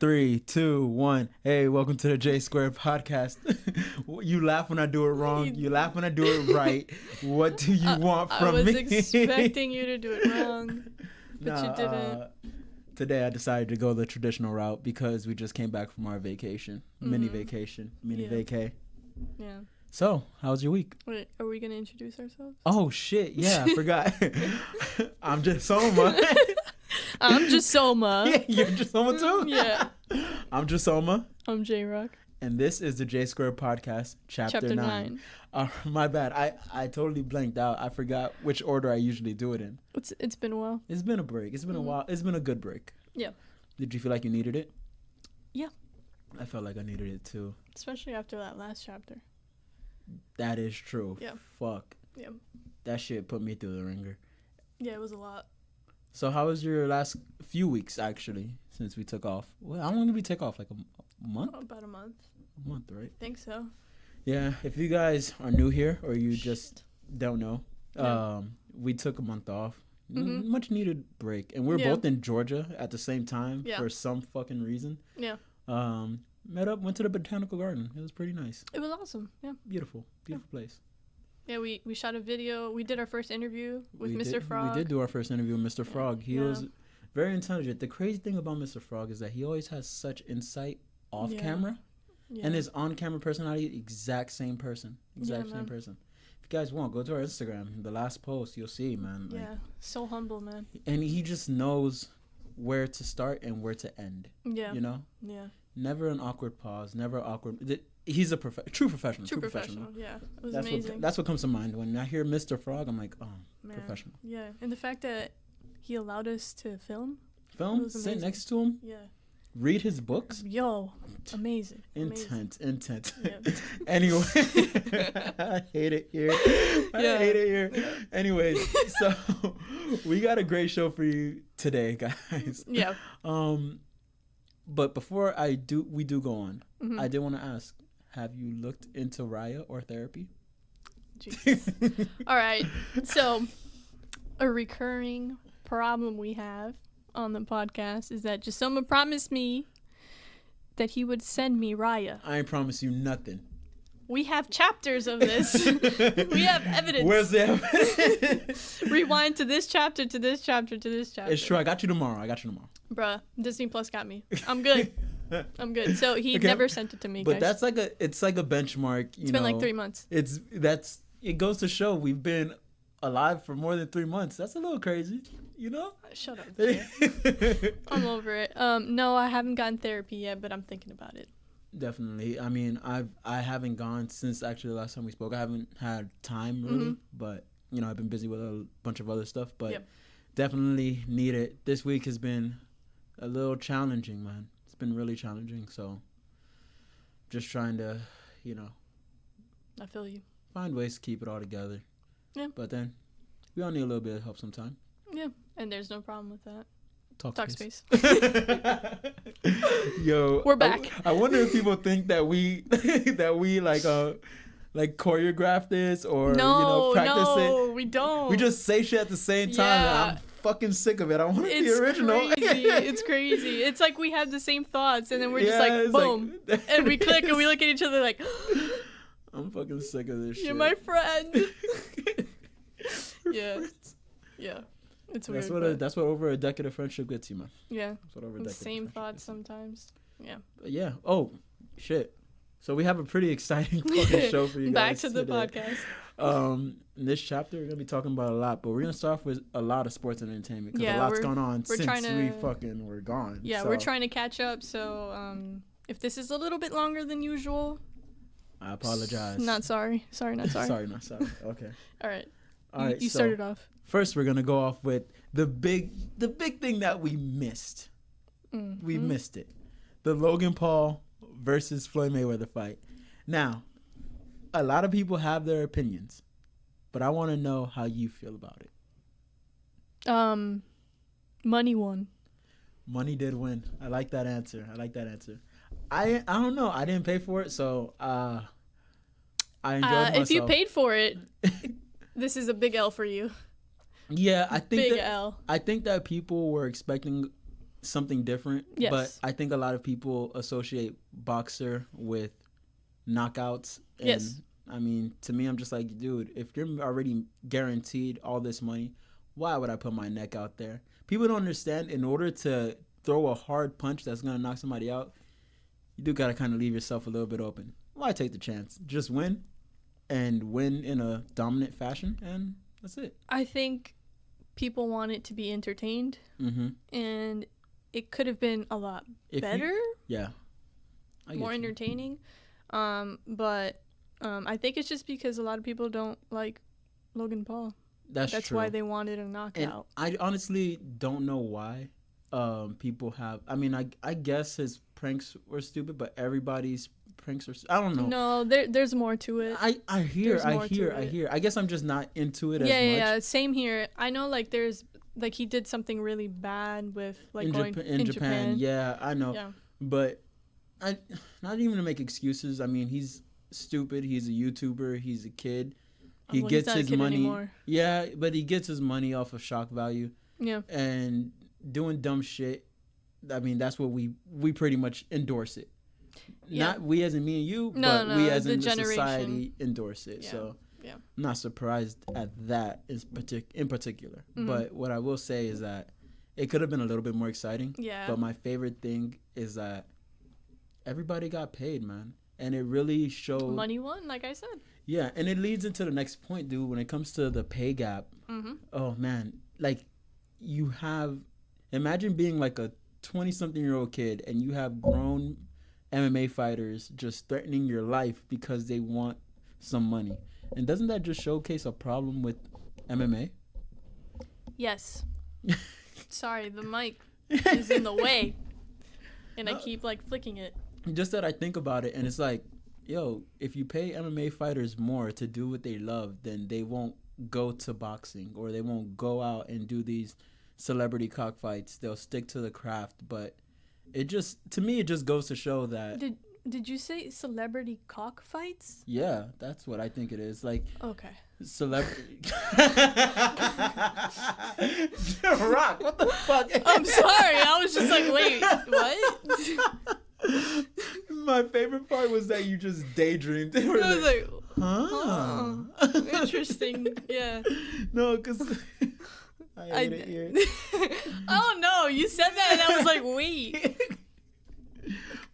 3, 2, 1. Hey, welcome to the JaySquared Podcast. You laugh when I do it wrong. You laugh when I do it right. What do you want from me? I was expecting you to do it wrong, but you didn't. Today I decided to go the traditional route because we just came back from our vacation. Mini vacay. Yeah. So, how was your week? Wait, are we going to introduce ourselves? Oh, shit. Yeah, I forgot. I'm Jesoma. I'm Jesoma. Yeah, you're Jesoma too? Yeah. I'm Jesoma. I'm J-Rock. And this is the JaySquared Podcast, Chapter 9. My bad. I totally blanked out. I forgot which order I usually do it in. It's been a while. It's been a break. It's been a while. It's been a good break. Yeah. Did you feel like you needed it? Yeah. I felt like I needed it too. Especially after that last chapter. That is true. Yeah. Fuck. Yeah. That shit put me through the ringer. Yeah, it was a lot. So how was your last few weeks, actually, since we took off? Well, how long did we take off? Like a month? About a month. A month, right? I think so. Yeah. If you guys are new here or you just don't know, we took a month off. Mm-hmm. Much needed break. And we're both in Georgia at the same time for some fucking reason. Yeah. Met up, went to the botanical garden. It was pretty nice. It was awesome. Yeah. Beautiful place. Yeah, we shot a video. We did our first interview with Mr. Frog. We did do our first interview with Mr. Frog. He was very intelligent. The crazy thing about Mr. Frog is that he always has such insight off camera. Yeah. And his on-camera personality, exact same person. Same person. If you guys want, go to our Instagram. The last post, you'll see, man. Like, so humble, man. And he just knows where to start and where to end. Yeah. You know? Yeah. Never an awkward pause. Never awkward. He's a true professional. True professional. Yeah. It was that's amazing. That's what comes to mind. When I hear Mr. Frog, I'm like, oh, man. Professional. Yeah. And the fact that he allowed us to film, sit next to him. Yeah. Read his books. Yo, amazing. Intent. Yeah. Anyway, I hate it here. I hate it here. Anyways, so we got a great show for you today, guys. Yeah. But before we do go on, I did want to ask, have you looked into Raya or therapy? Jeez. All right. So a recurring problem we have on the podcast is that Jesoma promised me that he would send me Raya. I ain't promised you nothing. We have chapters of this. We have evidence. Where's the evidence? Rewind to this chapter, to this chapter, to this chapter. It's true. I got you tomorrow. Bruh, Disney Plus got me. I'm good. So he never sent it to me, but guys. it's like a benchmark. It's been like 3 months. It goes to show we've been alive for more than 3 months. That's a little crazy, you know? Shut up. I'm over it. No, I haven't gotten therapy yet, but I'm thinking about it. Definitely. I mean, I haven't gone since actually the last time we spoke. I haven't had time really, but you know, I've been busy with a bunch of other stuff, but definitely need it. This week has been a little challenging, man. It's been really challenging, so just trying to, you know, I feel you. Find ways to keep it all together. Yeah. But then we all need a little bit of help sometime. Yeah. And there's no problem with that. Talk space. Yo, we're back. I wonder if people think that we like choreograph this or practice it. No, we don't. We just say shit at the same time. Yeah. And I'm fucking sick of it. I want to be original. It's crazy. It's like we have the same thoughts and then we're just like boom, and we click and we look at each other like. I'm fucking sick of this shit. You're my friend. Yeah. It's weird. That's what over a decade of friendship gets you, man. Yeah. That's what over a decade. Same thoughts sometimes. Yeah. But yeah. Oh, shit. So we have a pretty exciting fucking show for you guys. Back to the podcast. In this chapter, we're gonna be talking about a lot, but we're gonna start off with a lot of sports and entertainment because a lot's gone on since we're gone. Yeah, we're trying to catch up. So if this is a little bit longer than usual, I apologize. Not sorry. Not sorry. Sorry, not sorry. Okay. All right. You started off. First, we're gonna go off with the big thing that we missed. Mm-hmm. We missed it. The Logan Paul versus Floyd Mayweather fight. Now, a lot of people have their opinions, but I want to know how you feel about it. Money won. Money did win. I like that answer. I don't know. I didn't pay for it, so I enjoyed myself. If you paid for it, this is a big L for you. Yeah, I think big L. I think that people were expecting something different. Yes. But I think a lot of people associate boxer with knockouts. And yes. I mean, to me, I'm just like, dude, if you're already guaranteed all this money, why would I put my neck out there? People don't understand. In order to throw a hard punch that's going to knock somebody out, you do got to kind of leave yourself a little bit open. Why take the chance? Just win, and win in a dominant fashion, and that's it. I think people want it to be entertained, Mm-hmm. and it could have been a lot better. More entertaining. But I think it's just because a lot of people don't like Logan Paul. That's true. why they wanted a knockout. And I honestly don't know why people have. I mean, I guess his pranks were stupid, but everybody's pranks are. I don't know. No, there's more to it. I hear. I guess I'm just not into it as much. Yeah. Same here. I know, like, there's like he did something really bad with like in Japan. Yeah, I know. Yeah. But not even to make excuses. I mean, he's stupid. He's a YouTuber. He's a kid. He gets his money. Anymore. Yeah, but he gets his money off of shock value. Yeah. And doing dumb shit. I mean, that's what we pretty much endorse it. Yeah. Not we as in me and you, but we as in the society endorse it. Yeah. So yeah. I'm not surprised at that in particular. Mm-hmm. But what I will say is that it could have been a little bit more exciting. Yeah. But my favorite thing is that everybody got paid, man. And it really showed. Money won, like I said. Yeah, and it leads into the next point, dude. When it comes to the pay gap, oh, man. Like, imagine being like a 20-something-year-old kid and you have grown MMA fighters just threatening your life because they want some money. And doesn't that just showcase a problem with MMA? Yes. Sorry, the mic is in the way. And I keep, like, flicking it. Just that I think about it, and it's like, yo, if you pay MMA fighters more to do what they love, then they won't go to boxing or they won't go out and do these celebrity cockfights. They'll stick to the craft. But to me, it just goes to show that. Did you say celebrity cockfights? Yeah, that's what I think it is. Like, okay. Celebrity. J-Rock, what the fuck? I'm sorry. I was just like, wait, what? My favorite part was that you just daydreamed. I was like, huh? Interesting. Yeah. No, because I hate it here. Oh, no. You said that and I was like, wait.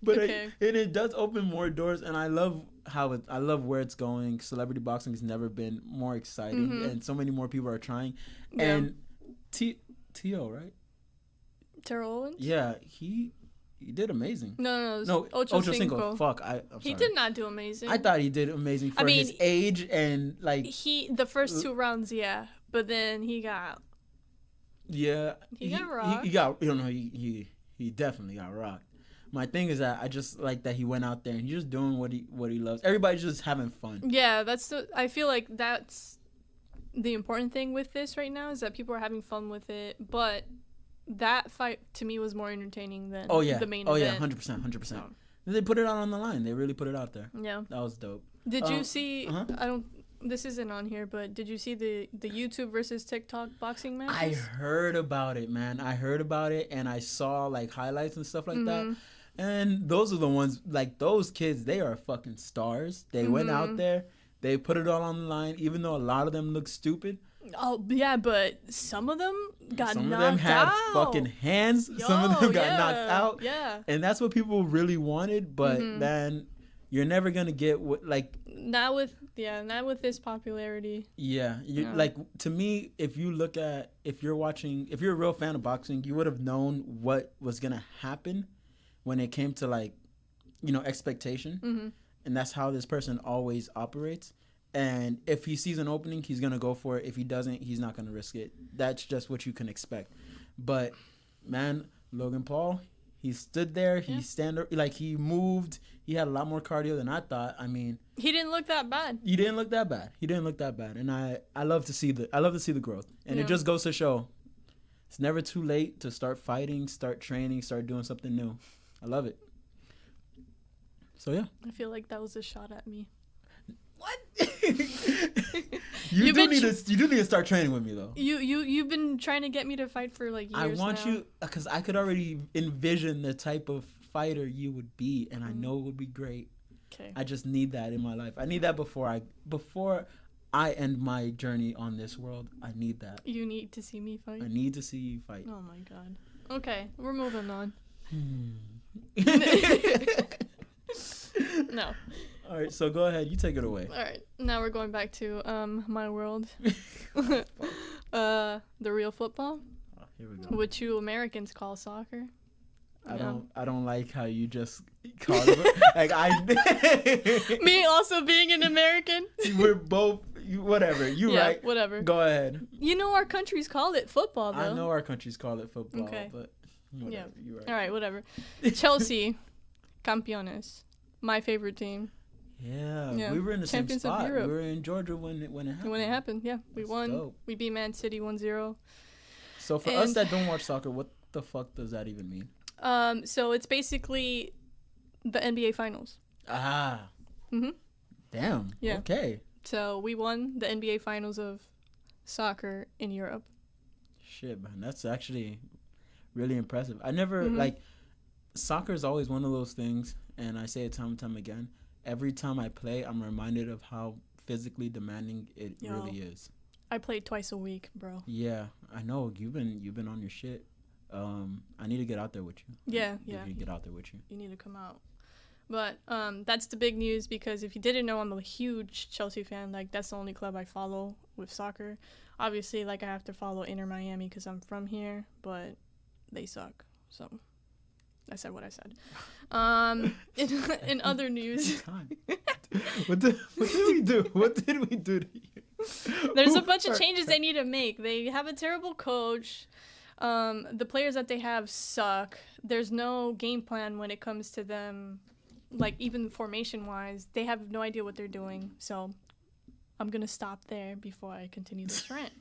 But okay. It does open more doors, and I love I love where it's going. Celebrity boxing has never been more exciting, and so many more people are trying. Yeah. And T.O., right? Terrell Owens? Yeah, he did amazing. No, Ocho Cinco. Fuck, I'm sorry. He did not do amazing. I thought he did amazing for his age and like. The first 2 rounds, yeah, but then he got. Yeah, he got rocked. He definitely got rocked. My thing is that I just like that he went out there and he's just doing what he loves. Everybody's just having fun. Yeah, I feel like that's the important thing with this right now is that people are having fun with it. But that fight to me was more entertaining than the main event. Oh yeah, 100%. So. They put it out on the line. They really put it out there. Yeah, that was dope. Did you see? This isn't on here, but did you see the YouTube versus TikTok boxing matches? I heard about it, man. I heard about it, and I saw like highlights and stuff like that. And those are the ones, like those kids, they are fucking stars. They went out there, they put it all on the line, even though a lot of them look stupid. Oh, yeah, but some of them got knocked out. Some of them had fucking hands. Some of them got knocked out. Yeah. And that's what people really wanted, but man, you're never going to get what, like... Not with this popularity. Yeah. Like, to me, if you're a real fan of boxing, you would have known what was going to happen when it came to like, expectation. And that's how this person always operates. And if he sees an opening, he's going to go for it. If he doesn't, he's not going to risk it. That's just what you can expect. But man, Logan Paul, he stood there, he moved, he had a lot more cardio than I thought. I mean, he didn't look that bad. He didn't look that bad. And I love to see the growth. And it just goes to show it's never too late to start fighting, start training, start doing something new. I love it. So, yeah. I feel like that was a shot at me. What? You do need to start training with me though. You've been trying to get me to fight for like years. I want you because I could already envision the type of fighter you would be, and I know it would be great. Okay. I just need that in my life. I need that before I end my journey on this world. I need that. You need to see me fight. I need to see you fight. Oh my god. Okay, we're moving on. No. All right, so go ahead. You take it away. All right, now we're going back to my world. The real football. Oh, here we go. Which you Americans call soccer. I don't like how you just called it. Like Me also being an American. We're both. Whatever. You right. Whatever. Go ahead. You know our countries call it football, though. I know our countries call it football, okay. But whatever. Yeah. You're right. All right. Whatever. Chelsea, campeones. My favorite team. Yeah. We were in the Champions same spot. of Europe. We were in Georgia when it happened. When it happened, yeah, we That's won. Dope. We beat Man City 1-0. So for us that don't watch soccer, what the fuck does that even mean? So it's basically the NBA Finals. Ah. Mhm. Damn. Yeah. Okay. So we won the NBA Finals of soccer in Europe. Shit, man, that's actually really impressive. I never like soccer is always one of those things, and I say it time and time again. Every time I play, I'm reminded of how physically demanding it really is. I played twice a week, bro. Yeah, I know you've been on your shit. I need to get out there with you. Yeah. Get out there with you. You need to come out. But that's the big news, because if you didn't know, I'm a huge Chelsea fan. Like, that's the only club I follow with soccer. Obviously, like, I have to follow Inter Miami because I'm from here, but they suck. So I said what I said. In other news, what did we do? What did we do to you? There's a bunch of changes they need to make. They have a terrible coach. The players that they have suck. There's no game plan when it comes to them. Like, even formation-wise, they have no idea what they're doing. So I'm going to stop there before I continue this rant.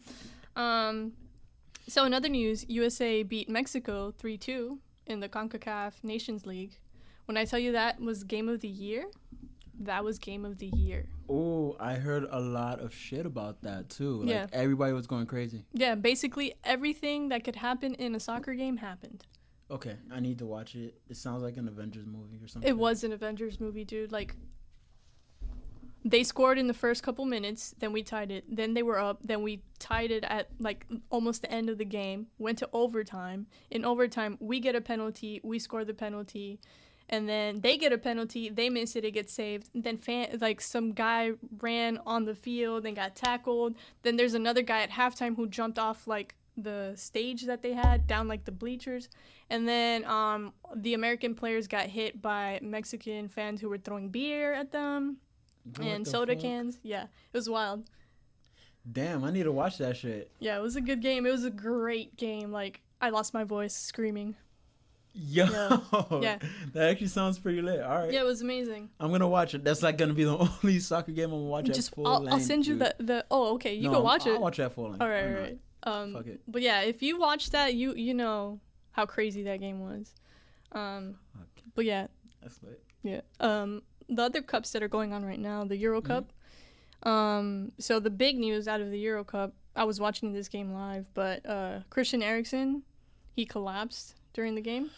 So in other news, USA beat Mexico 3-2 in the CONCACAF Nations League. When I tell you that was game of the year, that was game of the year. Oh, I heard a lot of shit about that, too. Like, everybody was going crazy. Yeah, basically everything that could happen in a soccer game happened. Okay, I need to watch it. It sounds like an Avengers movie or something. It was an Avengers movie, dude. Like, they scored in the first couple minutes, then we tied it. Then they were up, then we tied it at, like, almost the end of the game. Went to overtime. In overtime, we get a penalty. We score the penalty. And then they get a penalty. They miss it. It gets saved. Then, some guy ran on the field and got tackled. Then there's another guy at halftime who jumped off, like, the stage that they had down, like, the bleachers. And then the American players got hit by Mexican fans who were throwing beer at them and soda cans. Yeah, it was wild. Damn, I need to watch that shit. Yeah, it was a good game. It was a great game. Like, I lost my voice screaming. Yo, yeah. That actually sounds pretty lit. All right. Yeah, it was amazing. I'm gonna watch it. That's like gonna be the only soccer game I'm gonna watch at full length. I'll send you the. Oh, okay. You can watch it. I'll watch that full length. All right. Fuck it. But yeah, if you watch that, you know how crazy that game was. But yeah. That's lit. Yeah. The other cups that are going on right now, the Euro Cup. So the big news out of the Euro Cup, I was watching this game live, but Christian Eriksen, he collapsed during the game.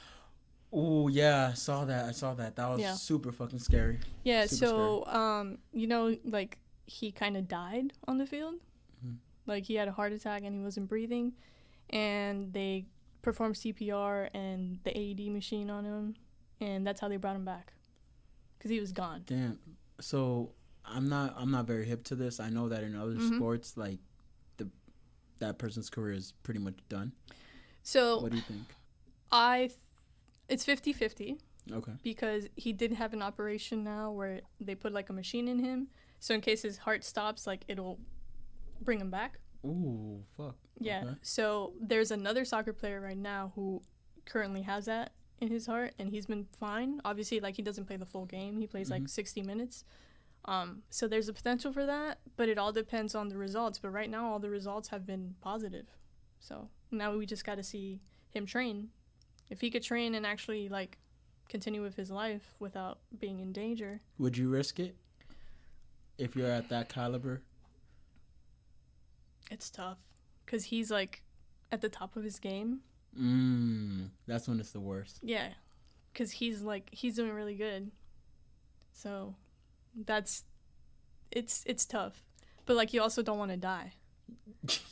Oh yeah, I saw that. That was super fucking scary. Yeah, scary. Like, he kind of died on the field. Mm-hmm. Like, he had a heart attack and he wasn't breathing, and they performed CPR and the AED machine on him, and that's how they brought him back, because he was gone. Damn. So I'm not very hip to this. I know that in other sports, like, that person's career is pretty much done. So what do you think? It's 50-50. Okay. Because he did have an operation now where they put, like, a machine in him, so in case his heart stops, like, it'll bring him back. Ooh, fuck. Yeah. Okay. So there's another soccer player right now who currently has that in his heart, and he's been fine. Obviously, like, he doesn't play the full game. He plays like 60 minutes. So there's a potential for that, but it all depends on the results. But right now, all the results have been positive. So now we just got to see him train. If he could train and actually, like, continue with his life without being in danger. Would you risk it? if you're at that caliber? It's tough because he's like at the top of his game. That's when it's the worst. Yeah, because he's doing really good. So it's tough, but like you also don't want to die.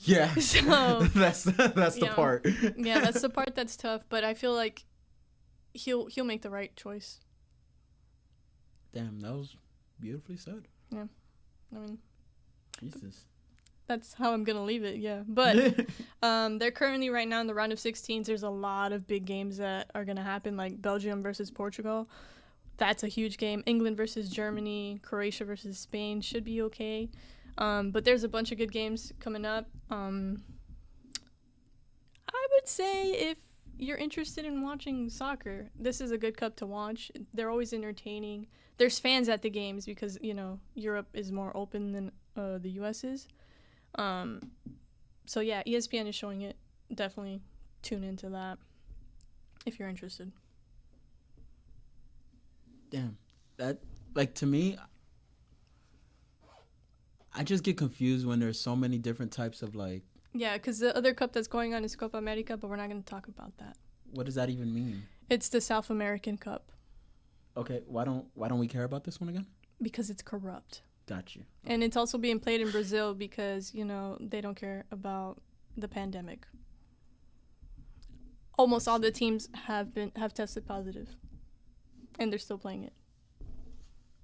Yeah. So that's the part. Yeah, that's the part that's tough. But I feel like he'll make the right choice. Damn, that was beautifully said. Yeah, I mean, Jesus. That's how I'm gonna leave it. Yeah, but they're currently right now in the round of 16s. There's a lot of big games that are gonna happen, like Belgium versus Portugal. That's a huge game. England versus Germany, Croatia versus Spain should be okay. But there's a bunch of good games coming up. I would say if you're interested in watching soccer, this is a good cup to watch. They're always entertaining. There's fans at the games because, Europe is more open than the U.S. is. So, yeah, ESPN is showing it. Definitely tune into that if you're interested. Damn. That, to me, I just get confused when there's so many different types of, Yeah, because the other cup that's going on is Copa America, but we're not going to talk about that. What does that even mean? It's the South American Cup. Okay, why don't we care about this one again? Because it's corrupt. Got you. And it's also being played in Brazil because, they don't care about the pandemic. Almost all the teams have tested positive. And they're still playing it.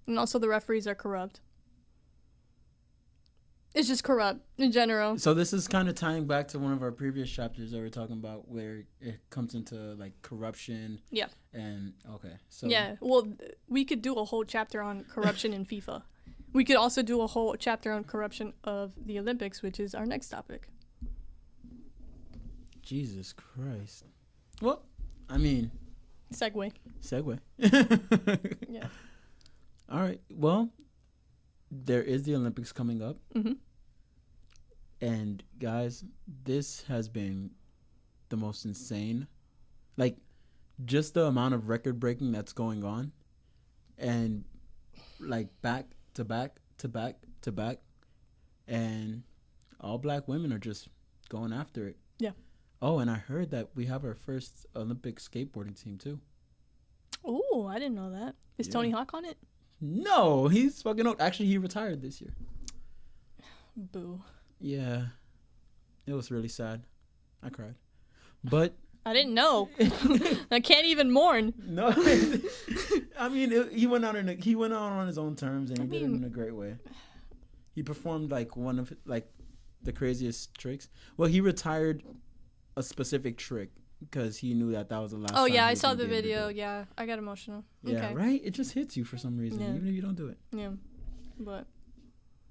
And also the referees are corrupt. It's just corrupt in general. So this is kind of tying back to one of our previous chapters that we were talking about where it comes into corruption. Yeah. And okay. So yeah. Well, we could do a whole chapter on corruption in FIFA. We could also do a whole chapter on corruption of the Olympics, which is our next topic. Jesus Christ. Well, I mean. Segue. Yeah. All right. Well, there is the Olympics coming up. Mm-hmm. And guys, this has been the most insane. Just the amount of record breaking that's going on. And back to back to back to back. And all black women are just going after it. Yeah. Oh, and I heard that we have our first Olympic skateboarding team too. Oh, I didn't know that. Is Tony Hawk on it? No, he's fucking old. Actually, he retired this year. Boo. Yeah. It was really sad. I cried. But I didn't know. I can't even mourn. No. I mean, he went out on his own terms and he did it in a great way. He performed one of the craziest tricks. Well, he retired a specific trick because he knew that was the last time. Oh, yeah, I saw the video. Yeah, I got emotional. Yeah, okay. Right? It just hits you for some reason, even if you don't do it. Yeah. But,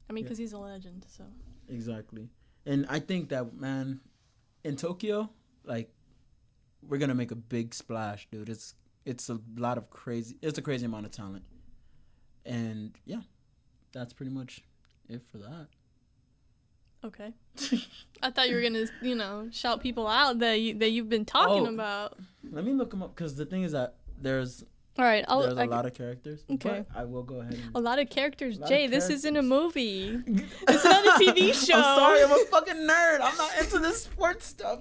I mean, because he's a legend, so. Exactly. And I think that, man, in Tokyo, we're going to make a big splash, dude. It's a lot of it's a crazy amount of talent. And, yeah, that's pretty much it for that. Okay. I thought you were going to, shout people out that you've been talking about. Let me look them up because the thing is that there's a lot of characters. Okay. But I will go ahead and... A lot of characters. Jay, this isn't a movie. It's not a TV show. I'm sorry. I'm a fucking nerd. I'm not into this sports stuff.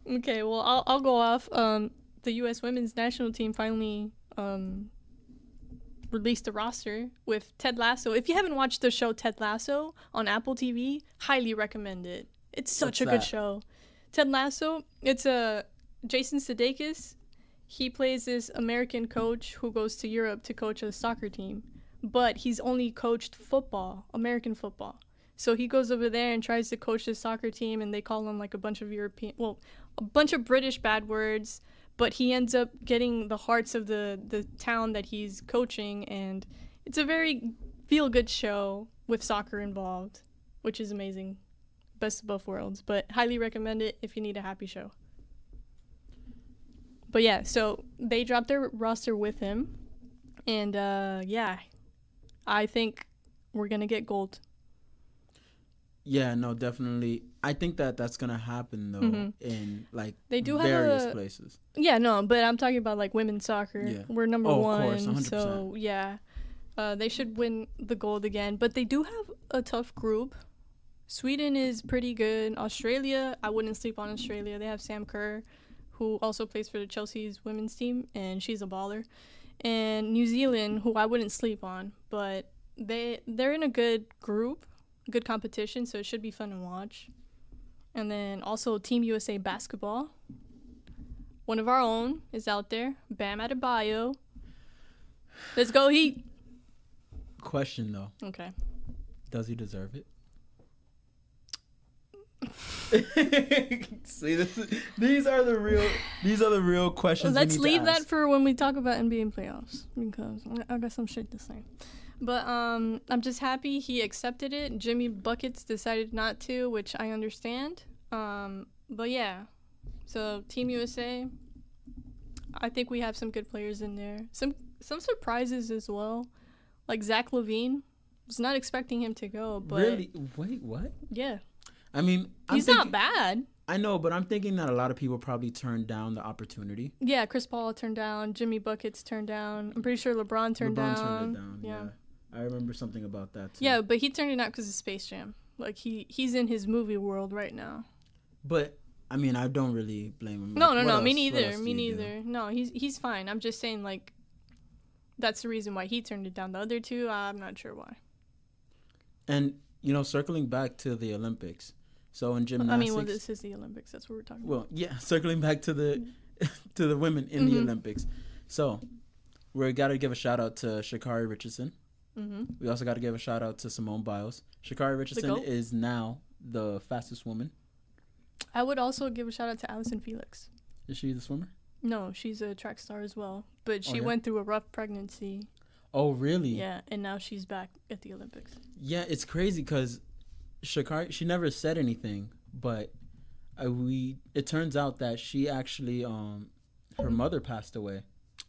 Okay, well, I'll go off. The U.S. women's national team finally released a roster with Ted Lasso. If you haven't watched the show Ted Lasso on Apple TV, highly recommend it. It's such a good show. Ted Lasso, it's Jason Sudeikis. He plays this American coach who goes to Europe to coach a soccer team. But he's only coached football, American football. So he goes over there and tries to coach this soccer team, and they call him a bunch of British bad words. But he ends up getting the hearts of the town that he's coaching, and it's a very feel-good show with soccer involved, which is amazing. Best of both worlds, but highly recommend it if you need a happy show. But yeah, so they dropped their roster with him, and I think we're going to get gold. Yeah, no, definitely. I think that's gonna happen though in they do various places. Yeah, no, but I'm talking about women's soccer. Yeah. We're number one. Of course, 100%. So yeah, They should win the gold again, but they do have a tough group. Sweden is pretty good. Australia, I wouldn't sleep on Australia. They have Sam Kerr, who also plays for the Chelsea's women's team, and she's a baller. And New Zealand, who I wouldn't sleep on, but they're in a good group, good competition, so it should be fun to watch. And then also Team USA basketball. One of our own is out there, Bam Adebayo. Let's go Heat. Question though. Okay. Does he deserve it? See, these are the real questions. Let's leave that for when we talk about NBA playoffs, because I got some shit to say. But I'm just happy he accepted it. Jimmy Buckets decided not to, which I understand. But yeah, so Team USA, I think we have some good players in there. Some surprises as well, like Zach LaVine. Was not expecting him to go, but really, wait, what? Yeah. I mean, he's not bad. I know, but I'm thinking that a lot of people probably turned down the opportunity. Yeah, Chris Paul turned down. Jimmy Buckets turned down. I'm pretty sure LeBron turned down. Turned it down. Yeah. I remember something about that too. Yeah, but he turned it down because of Space Jam. Like he's in his movie world right now. But I mean, I don't really blame him. No, me neither. No, he's fine. I'm just saying, like, that's the reason why he turned it down. The other two, I'm not sure why. And circling back to the Olympics. So in gymnastics, I mean, well, this is the Olympics. That's what we're talking about. Well, yeah, circling back to the to the women in the Olympics. So we got to give a shout out to Sha'Carri Richardson. We also got to give a shout out to Simone Biles. Sha'Carri Richardson is now the fastest woman. I would also give a shout out to Allison Felix. Is she the swimmer? No, she's a track star as well. But she went through a rough pregnancy. Oh, really? Yeah, and now she's back at the Olympics. Yeah, it's crazy because Sha'Carri, she never said anything, but it turns out that she actually her mother passed away.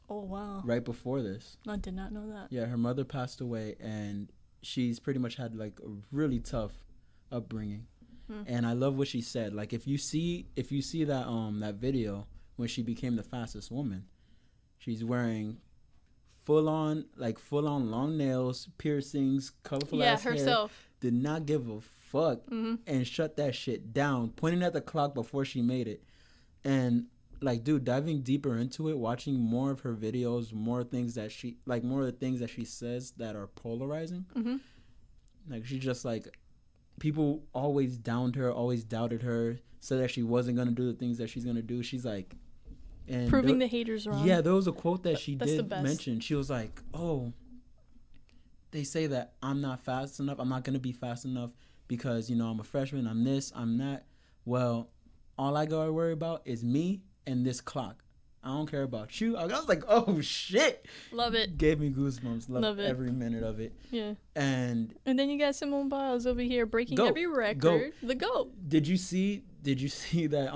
Oh, wow. Right before this. I did not know that. Yeah, her mother passed away, and she's pretty much had like a really tough upbringing. And I love what she said. Like if you see that that video when she became the fastest woman, she's wearing full on long nails, piercings, colorful ass herself. Hair. Did not give a fuck and shut that shit down, pointing at the clock before she made it. And like, dude, diving deeper into it, watching more of her videos, more of the things that she says that are polarizing. Like she's just like, people always downed her, always doubted her, said that she wasn't gonna do the things that she's gonna do. She's like, and proving the haters wrong. Yeah, there was a quote that she did mention. She was like, "Oh, they say that I'm not fast enough. I'm not gonna be fast enough because I'm a freshman. I'm this. I'm that. Well, all I gotta worry about is me and this clock. I don't care about you." I was like, "Oh shit!" Love it. Gave me goosebumps. Love it. Every minute of it. Yeah. And then you got Simone Biles over here breaking every record. The GOAT. Did you see that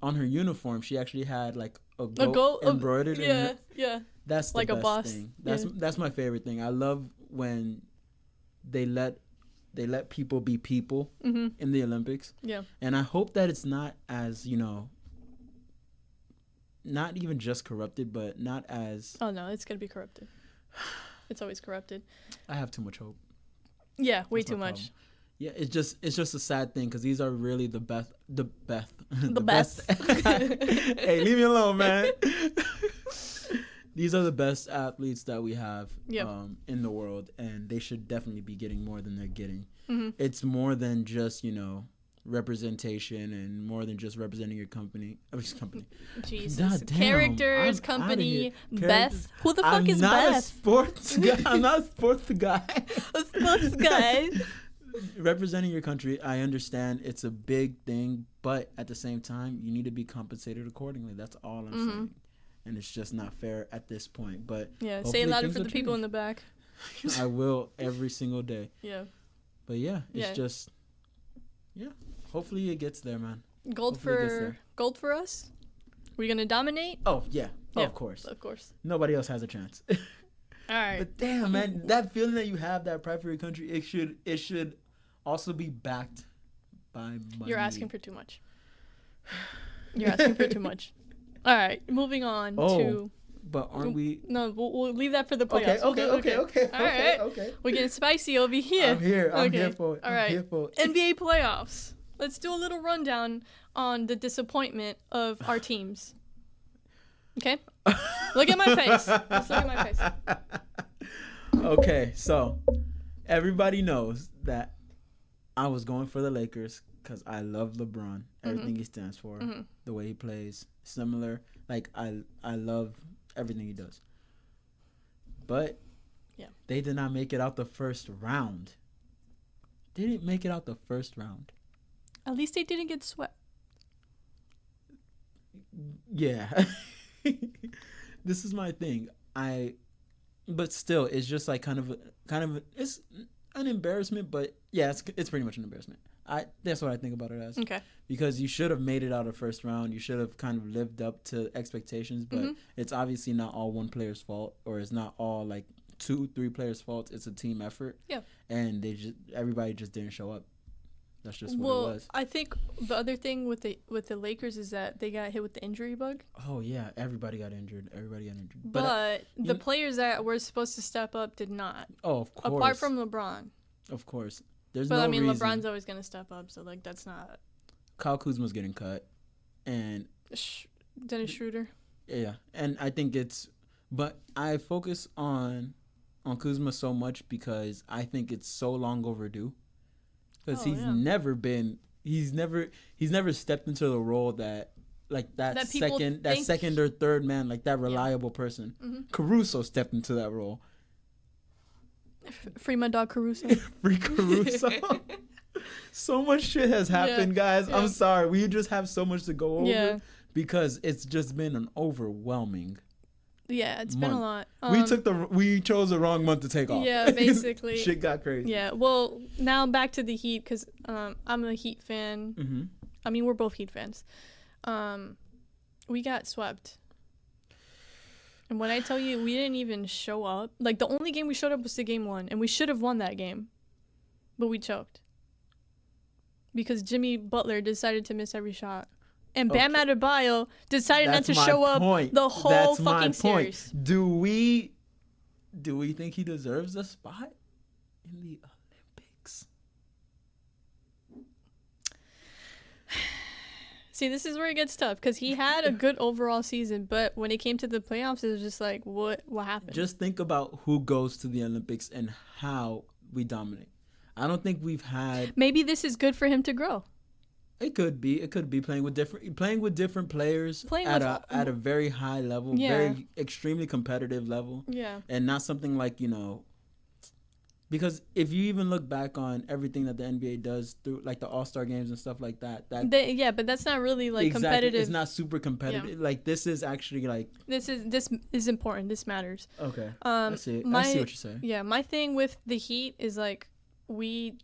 on her uniform she actually had like a goat embroidered in her? Yeah. That's the like best a boss thing. That's my favorite thing. I love when they let people be people in the Olympics. Yeah. And I hope that it's not as, not even just corrupted, but not as... Oh, no, it's going to be corrupted. It's always corrupted. I have too much hope. Yeah, way too much. Problem. Yeah, it's just a sad thing because these are really the best. The best. Hey, leave me alone, man. These are the best athletes that we have in the world, and they should definitely be getting more than they're getting. It's more than just, representation and more than just representing your company. Jesus. God damn, characters, company, Beth. Who the fuck is Beth? I'm not a sports guy. A sports guy. Representing your country, I understand it's a big thing, but at the same time, you need to be compensated accordingly. That's all I'm saying. And it's just not fair at this point. But yeah, say it louder for the people in the back. I will every single day. Yeah. But yeah, it's just hopefully it gets there, man. Gold for us? We gonna dominate? Oh yeah. Of course. Nobody else has a chance. All right. But damn, man, that feeling that you have, that pride for your country, it should also be backed by money. You're asking for too much. All right, moving on to But aren't we? No, we'll leave that for the playoffs. Okay. All right. Okay. We're getting spicy over here. I'm here for it. All right. NBA playoffs. Let's do a little rundown on the disappointment of our teams. Okay? Look at my face. Let's look at my face. Okay, so everybody knows that I was going for the Lakers because I love LeBron. Everything he stands for, the way he plays, similar. Like, I love everything he does. But they did not make it out the first round. They didn't make it out the first round. At least they didn't get swept. Yeah. This is my thing. But still, it's just like kind of it's an embarrassment, but yeah, it's pretty much an embarrassment. That's what I think about it as. Okay. Because you should have made it out of first round. You should have kind of lived up to expectations, but it's obviously not all one player's fault, or it's not all like 2-3 players' fault. It's a team effort. Yeah. And everybody just didn't show up. That's just what it was. I think the other thing with the Lakers is that they got hit with the injury bug. Oh yeah, everybody got injured. But the players that were supposed to step up did not. Oh, of course. Apart from LeBron. Of course. There's no reason. LeBron's always gonna step up, so like that's not. Kyle Kuzma's getting cut, and Dennis Schroeder. Yeah, and I think but I focus on Kuzma so much because I think it's so long overdue. Because he's never stepped into the role that second or third man, like that reliable person. Caruso stepped into that role. Free my dog Caruso. Free Caruso. So much shit has happened, guys. I'm sorry. We just have so much to go over because it's just been an overwhelming. Yeah, it's been a lot. We chose the wrong month to take off. Yeah, basically. Shit got crazy. Yeah, well, now back to the Heat because I'm a Heat fan. I mean, we're both Heat fans. We got swept. And when I tell you we didn't even show up, like the only game we showed up was the game 1, and we should have won that game. But we choked. Because Jimmy Butler decided to miss every shot. And Bam Adebayo decided not to show up the whole fucking series. Do we think he deserves a spot in the Olympics? See, this is where it gets tough because he had a good overall season, but when it came to the playoffs, it was just like, what happened? Just think about who goes to the Olympics and how we dominate. I don't think we've had. Maybe this is good for him to grow. It could be playing with different players at a very high level, very extremely competitive level. Yeah. And not something like, because if you even look back on everything that the NBA does through like the All-Star games and stuff like that, but that's not really like competitive. It's not super competitive. Yeah. Like this is actually like this is important. This matters. Okay. I see what you're saying. Yeah, my thing with the Heat is like the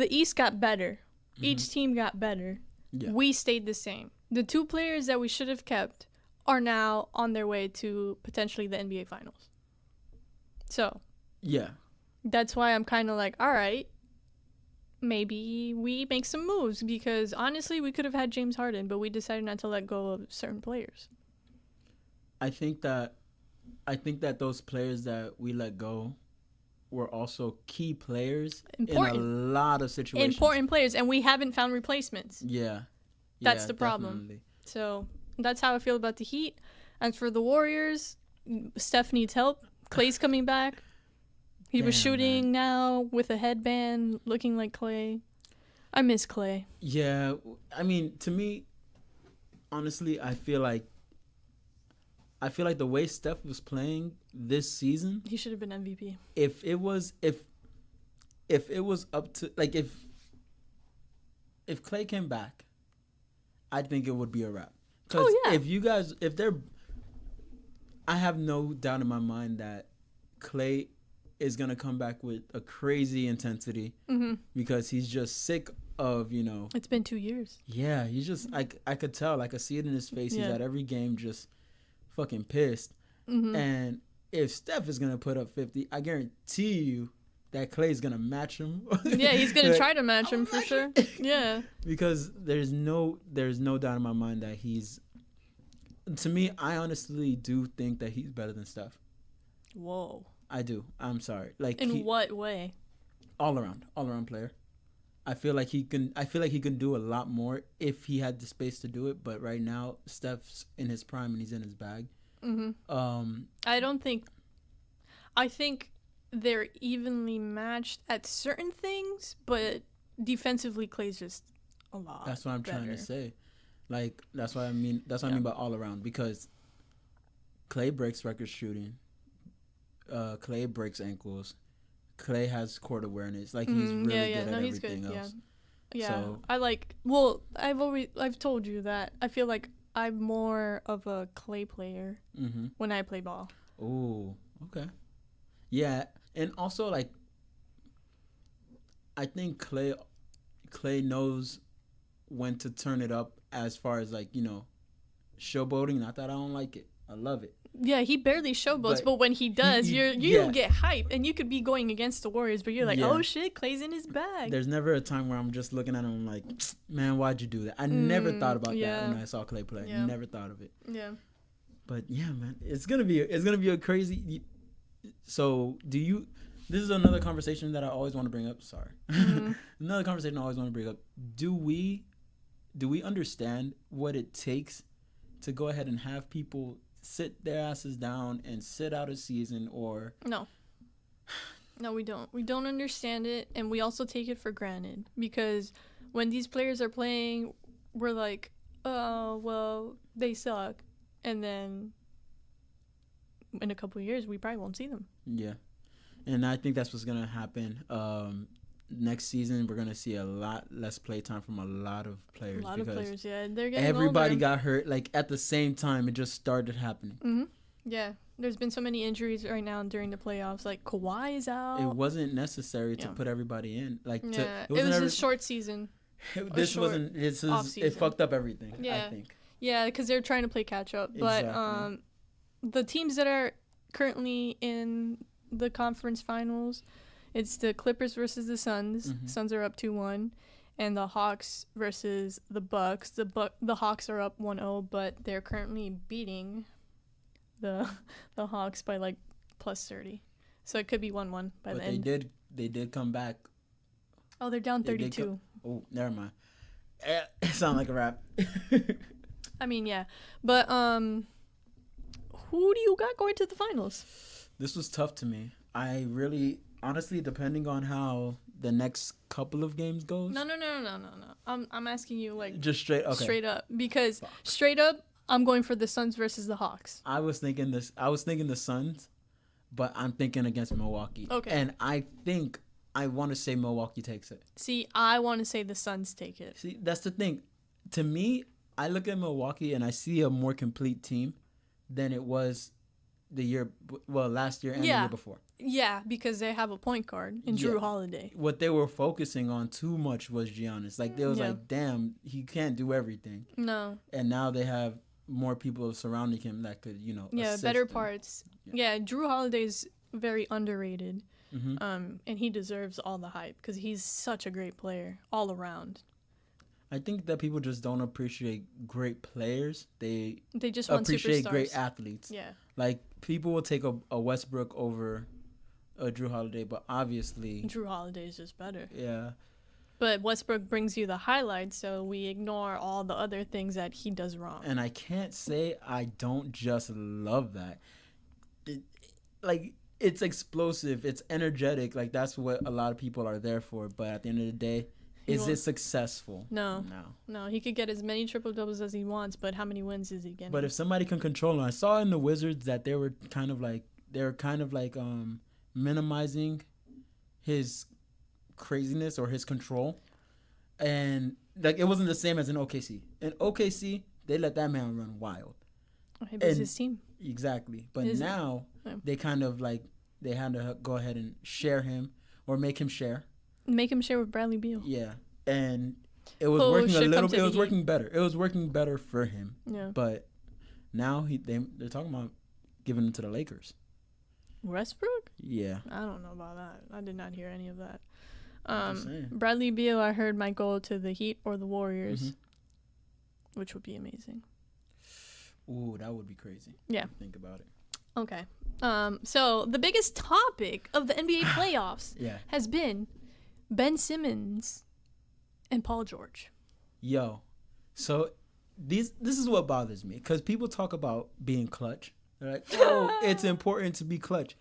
East got better. Each team got better. Yeah. We stayed the same. The 2 players that we should have kept are now on their way to potentially the NBA Finals. So, yeah. That's why I'm kind of like, all right, maybe we make some moves because honestly, we could have had James Harden, but we decided not to let go of certain players. I think that those players that we let go were also key players in a lot of situations. Important players, and we haven't found replacements. Yeah. That's the problem. Definitely. So that's how I feel about the Heat. And for the Warriors, Steph needs help. Clay's coming back. He was shooting now with a headband, looking like Clay. I miss Clay. Yeah. I mean, to me, honestly, I feel like the way Steph was playing this season, he should have been MVP. If it was up to like if Clay came back, I think it would be a wrap. Because I have no doubt in my mind that Clay is gonna come back with a crazy intensity because he's just sick of It's been 2 years. Yeah, he's just I could tell, I could see it in his face. He's at every game just fucking pissed. And if Steph is gonna put up 50, I guarantee you that Clay's gonna match him. Yeah, he's gonna try to match him for sure. Yeah, because there's no doubt in my mind that to me, I honestly do think that he's better than Steph. Whoa. I do. I'm sorry. Like in what way? All around player. I feel like he can do a lot more if he had the space to do it. But right now, Steph's in his prime and he's in his bag. I think they're evenly matched at certain things, but defensively, Clay's just a lot. That's what I'm better. trying to say. Like that's what I mean. That's what I mean by all around, because Clay breaks record shooting. Clay breaks ankles. Clay has court awareness. Like he's really good at everything else. Yeah. So, I've told you that I feel like I'm more of a Clay player when I play ball. Oh, okay. Yeah, and also like I think Clay knows when to turn it up as far as like, showboating. Not that I don't like it. I love it. Yeah, he barely showboats, but when he does, you get hype, and you could be going against the Warriors, but you're like, oh shit, Clay's in his bag. There's never a time where I'm just looking at him and I'm like, man, why'd you do that? I never thought about that when I saw Clay play. Yeah. Never thought of it. Yeah. But yeah, man, it's gonna be a crazy. So this is another conversation that I always want to bring up. Sorry, another conversation I always want to bring up. Do we understand what it takes to go ahead and have people sit their asses down and sit out a season? Or no, we don't understand it, and we also take it for granted, because when these players are playing, we're like, oh well, they suck, and then in a couple of years we probably won't see them. Yeah, and I think that's what's gonna happen. Next season, we're gonna see a lot less play time from a lot of players. Yeah, they're getting everybody older. got hurt. Like at the same time, it just started happening. Yeah, there's been so many injuries right now during the playoffs. Like Kawhi is out. It wasn't necessary to put everybody in. Like it was a short season. It fucked up everything. Yeah. I think. Yeah, because they're trying to play catch up. But Exactly. The teams that are currently in the conference finals, it's the Clippers versus the Suns. Suns are up 2-1, and the Hawks versus the Bucks. The Hawks are up 1-0, but they're currently beating the Hawks by like plus 30. So it could be 1-1 by the end. They did come back. Oh, they're down 32. Oh, never mind. It sounds like a rap. I mean, yeah. But who do you got going to the finals? This was tough to me. I really, honestly, depending on how the next couple of games goes. No. I'm asking you like just straight up, because straight up, I'm going for the Suns versus the Hawks. I was thinking the Suns, but I'm thinking against Milwaukee. Okay. And I think I want to say Milwaukee takes it. See, I want to say the Suns take it. See, that's the thing. To me, I look at Milwaukee and I see a more complete team than it was last year and the year before. Yeah, because they have a point guard in Drew Holiday. What they were focusing on too much was Giannis. Like, they was like, damn, he can't do everything. No. And now they have more people surrounding him that could, assist better him. parts. Yeah, Drew Holiday's very underrated. And he deserves all the hype because he's such a great player all around. I think that people just don't appreciate great players. They just want appreciate superstars. Great athletes. Yeah. Like, people will take a Westbrook over a Drew Holiday, but obviously Drew Holiday is just better. Yeah. But Westbrook brings you the highlights, so we ignore all the other things that he does wrong. And I can't say I don't just love that. It's explosive. It's energetic. Like, that's what a lot of people are there for. But at the end of the day, is it successful? No. He could get as many triple-doubles as he wants, but how many wins is he getting? But if somebody can control him. I saw in the Wizards that they were kind of like minimizing his craziness or his control. And like, it wasn't the same as in OKC. In OKC, they let that man run wild. It was his team. Exactly. But now they kind of like, they had to go ahead and share him or make him share. Make him share with Bradley Beal. Yeah. And it was working a little bit. It was working better. It was working better for him. Yeah. But now they're talking about giving him to the Lakers. Westbrook? Yeah. I don't know about that. I did not hear any of that. Bradley Beal, I heard, might go to the Heat or the Warriors, which would be amazing. Ooh, that would be crazy. Yeah. Think about it. Okay. So the biggest topic of the NBA playoffs has been Ben Simmons and Paul George. Yo, so this is what bothers me, because people talk about being clutch. They're like, oh, it's important to be clutch.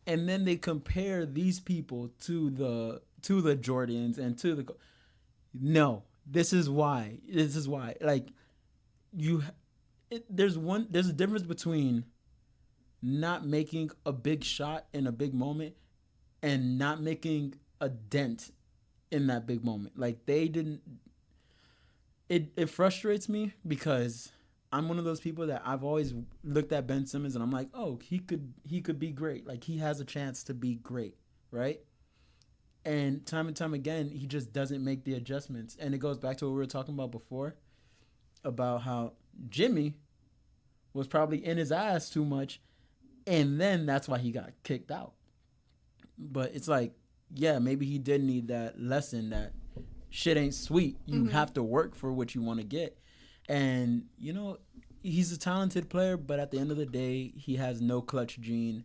And then they compare these people to the Jordans and to the... No, this is why. Like, there's a difference between not making a big shot in a big moment and not making a dent in that big moment. Like, they didn't... It frustrates me because I'm one of those people that I've always looked at Ben Simmons and I'm like, oh, he could be great. Like, he has a chance to be great, right? And time again, he just doesn't make the adjustments. And it goes back to what we were talking about before, about how Jimmy was probably in his ass too much, and then that's why he got kicked out. But it's like, yeah, maybe he did need that lesson that shit ain't sweet. You have to work for what you want to get. And, you know, he's a talented player, but at the end of the day, he has no clutch gene.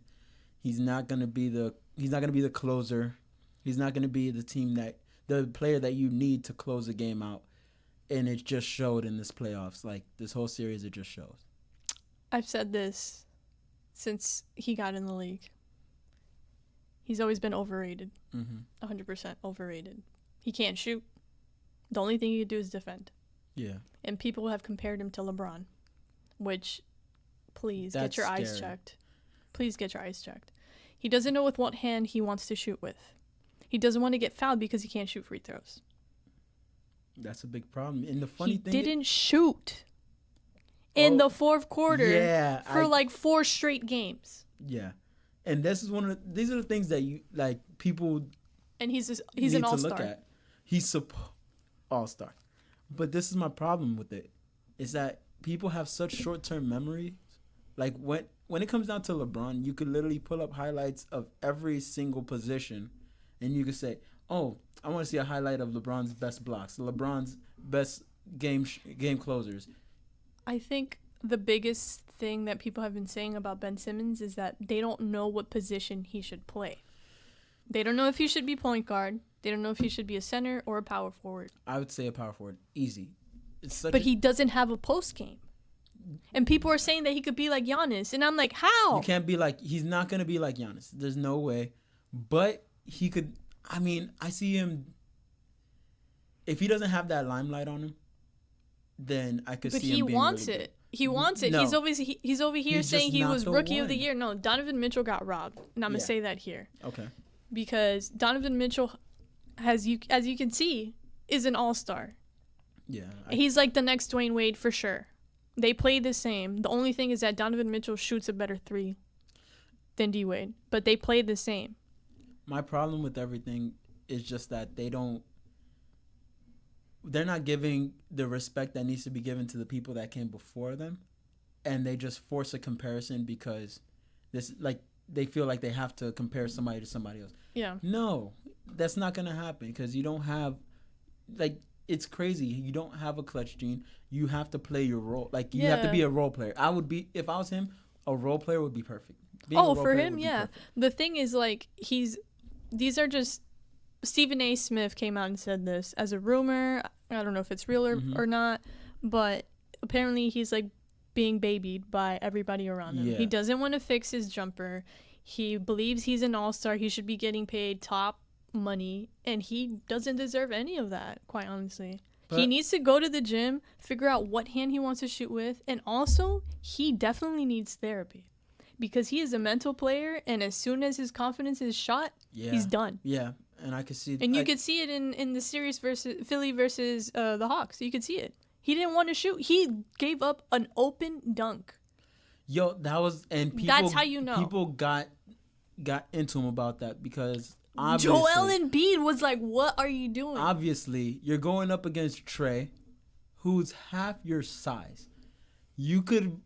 He's not going to be the closer. He's not going to be the player that you need to close the game out. And it just showed in this playoffs. Like, this whole series, it just shows. I've said this since he got in the league. He's always been overrated. 100% overrated. He can't shoot. The only thing he can do is defend. Yeah. And people have compared him to LeBron, which, please That's get your scary. eyes checked. Please get your eyes checked. He doesn't know with what hand he wants to shoot with. He doesn't want to get fouled because he can't shoot free throws. That's a big problem. And the funny thing, he didn't shoot in the fourth quarter for like 4 straight games. Yeah. And this is these are the things that you like people. And he's an all-star. Look at. He's all-star. But this is my problem with it, is that people have such short-term memory. Like, when it comes down to LeBron, you could literally pull up highlights of every single position, and you could say, oh, I want to see a highlight of LeBron's best blocks, LeBron's best game closers. I think the biggest thing that people have been saying about Ben Simmons is that they don't know what position he should play. They don't know if he should be point guard. They don't know if he should be a center or a power forward. I would say a power forward. Easy. But he doesn't have a post game. And people are saying that he could be like Giannis. And I'm like, how? You can't be like... He's not going to be like Giannis. There's no way. But he could... I mean, I see him... If he doesn't have that limelight on him, then I could see him being... But he wants it. Good. He wants it. No. He's over here saying he was rookie of the year. No, Donovan Mitchell got robbed. And I'm going to say that here. Okay. Because Donovan Mitchell... as you can see, is an all-star. Yeah. He's like the next Dwayne Wade for sure. They play the same. The only thing is that Donovan Mitchell shoots a better 3 than D Wade, but they play the same. My problem with everything is just that they're not giving the respect that needs to be given to the people that came before them, and they just force a comparison because they feel like they have to compare somebody to somebody else. Yeah. No, that's not going to happen because you don't have, it's crazy. You don't have a clutch gene. You have to play your role. Like, you have to be a role player. If I was him, a role player would be perfect. For him, yeah. The thing is, like, these are just, Stephen A. Smith came out and said this as a rumor. I don't know if it's real or not, but apparently he's, like, being babied by everybody around him. Yeah. He doesn't want to fix his jumper. He believes he's an all-star. He should be getting paid top money, and he doesn't deserve any of that, quite honestly. But he needs to go to the gym, figure out what hand he wants to shoot with, and also he definitely needs therapy because he is a mental player, and as soon as his confidence is shot, he's done. Yeah, and I could see... And you could see it in the series versus Philly versus the Hawks. You could see it. He didn't want to shoot. He gave up an open dunk. Yo, that was... And people... That's how you know. People got into him about that because... Joel Embiid was like, what are you doing? Obviously, you're going up against Trey, who's half your size. You could...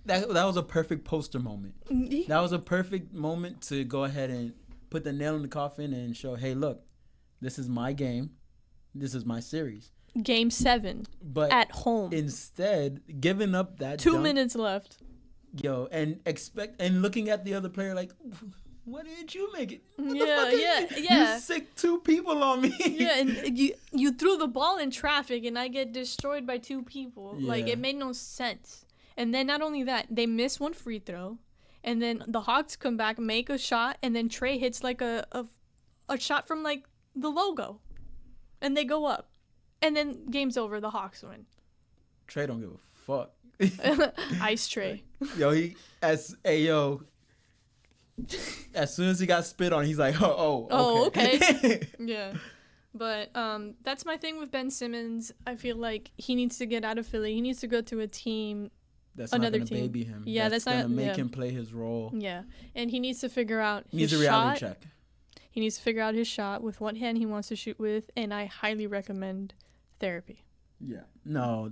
That was a perfect poster moment. That was a perfect moment to go ahead and put the nail in the coffin and show, hey, look, this is my game. This is my series. Game 7 but at home. Instead, giving up that 2 minutes left. Yo, and looking at the other player like, what did you make it? What Yeah. You sick 2 people on me. Yeah, and you threw the ball in traffic, and I get destroyed by 2 people. Yeah. Like, it made no sense. And then not only that, they miss 1 free throw, and then the Hawks come back, make a shot, and then Trey hits like a shot from like the logo, and they go up, and then game's over. The Hawks win. Trey don't give a fuck. Ice Trey. Yo, as soon as he got spit on, he's like, okay. Yeah. But that's my thing with Ben Simmons. I feel like he needs to get out of Philly. He needs to go to a team. That's another not gonna baby him. Yeah, that's gonna not make him play his role. Yeah, and he needs to figure out his shot. Needs a reality check. He needs to figure out his shot with what hand he wants to shoot with, and I highly recommend therapy. Yeah. No.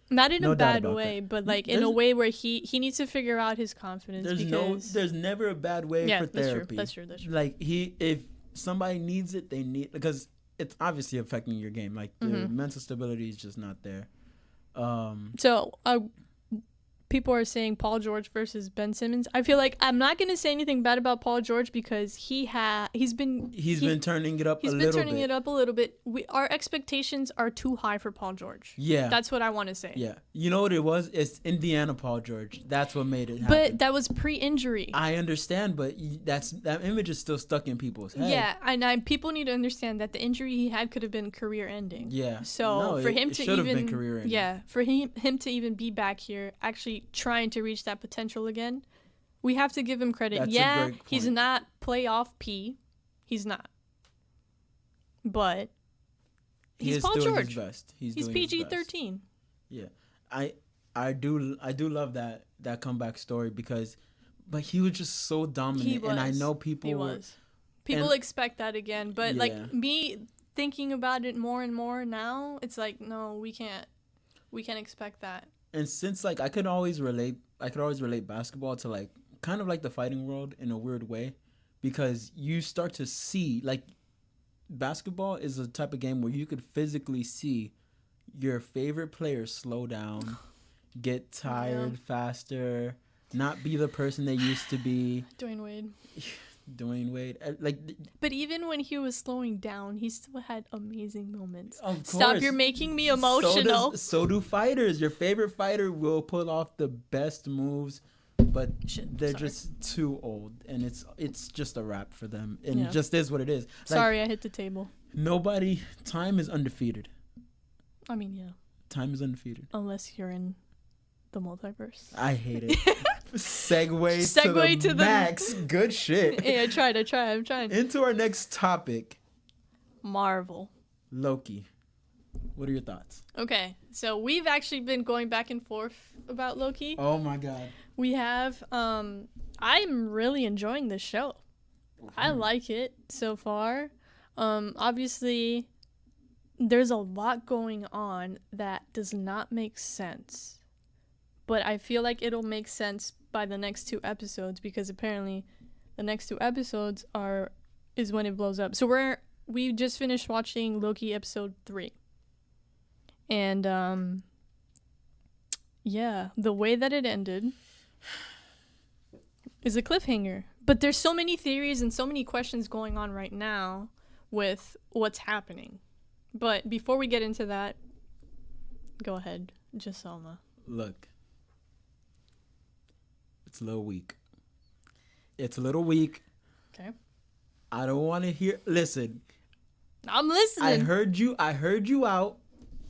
Not in a bad way, but like in a way where he needs to figure out his confidence. There's never a bad way for therapy. That's true. Like if somebody needs it, they need, because it's obviously affecting your game. Like the mental stability is just not there. So people are saying Paul George versus Ben Simmons. I feel like I'm not gonna say anything bad about Paul George because he's been turning it up a little bit. He's been turning it up a little bit. Our expectations are too high for Paul George. Yeah, that's what I want to say. Yeah, you know what it was? It's Indiana Paul George. That's what made it happen. But that was pre-injury. I understand, but that image is still stuck in people's head. Yeah, and people need to understand that the injury he had could have been career-ending. Yeah. So for him to even been career-ending. Yeah, for him to even be back here, actually trying to reach that potential again, we have to give him credit. That's a great point. He's not playoff P. He's not. But he's Paul George. His best. He's PG-13. Yeah. I do love that comeback story but he was just so dominant, and I know people expect that again, but like me thinking about it more and more now, it's like, no, we can't expect that. And since like I could always relate basketball to like kind of like the fighting world in a weird way, because you start to see, like, basketball is a type of game where you could physically see your favorite player slow down, get tired faster, not be the person they used to be. Dwayne Wade. Like, but even when he was slowing down, he still had amazing moments. Of course. Stop, you're making me emotional. So do fighters. Your favorite fighter will pull off the best moves, but they're just too old, and it's just a wrap for them, and it just is what it is. Like, sorry, I hit the table. Time is undefeated. I mean, yeah. Time is undefeated. Unless you're in the multiverse. I hate it. Segue to the max. Good shit. Yeah, I'm trying. Into our next topic. Marvel. Loki. What are your thoughts? Okay, so we've actually been going back and forth about Loki. Oh my god. We have. I'm really enjoying this show. I like it so far. Obviously, there's a lot going on that does not make sense. But I feel like it'll make sense by the next 2 episodes, because apparently the next 2 episodes is when it blows up. So we just finished watching Loki episode 3. And the way that it ended is a cliffhanger. But there's so many theories and so many questions going on right now with what's happening. But before we get into that, go ahead, Jesoma. Look. It's a little weak. Okay. I don't want to hear. Listen. I'm listening. I heard you out